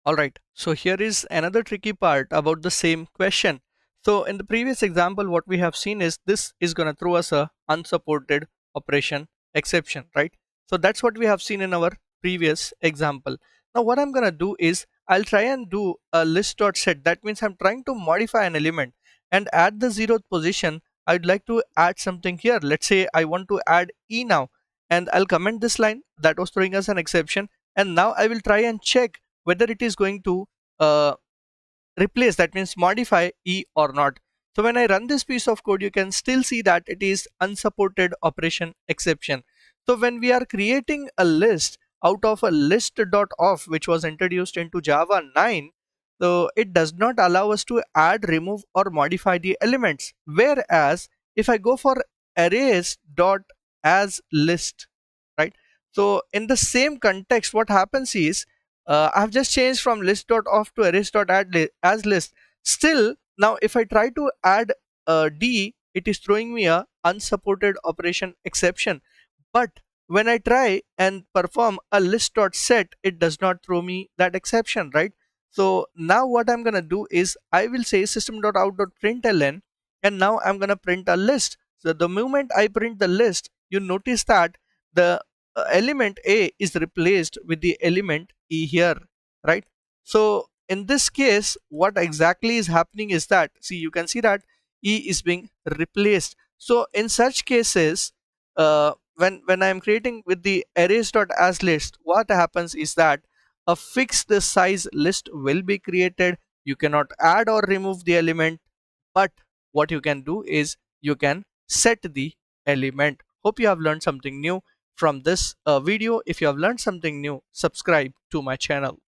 Alright, so here is another tricky part about the same question. So in the previous example, what we have seen is this is going to throw us a unsupported operation exception, right? So that's what we have seen in our previous example. Now what I'm going to do is I'll try and do a list.set. That means I'm trying to modify an element, and at the 0th position, I'd like to add something here. Let's say I want to add E now, and I'll comment this line that was throwing us an exception. And now I will try and check whether it is going to uh, replace, that means modify E or not. So when I run this piece of code, you can still see that it is unsupported operation exception. So when we are creating a list out of a list.of, which was introduced into Java 9, so it does not allow us to add, remove or modify the elements. Whereas if I go for Arrays.asList, right? So in the same context, what happens is I've just changed from list.of to arrays.add as list. Still, now if I try to add D, it is throwing me a unsupported operation exception. But when I try and perform a list.set, it does not throw me that exception, right? So now what I'm gonna do is I will say system.out.println, and now I'm gonna print a list. So the moment I print the list, you notice that the element A is replaced with the element E here, right? So in this case, what exactly is happening is that, see, you can see that E is being replaced. So in such cases, when I am creating with the arrays.aslist, what happens is that a fixed size list will be created. You cannot add or remove the element, but what you can do is you can set the element. Hope you have learned something new from this video. If you have learned something new, subscribe to my channel.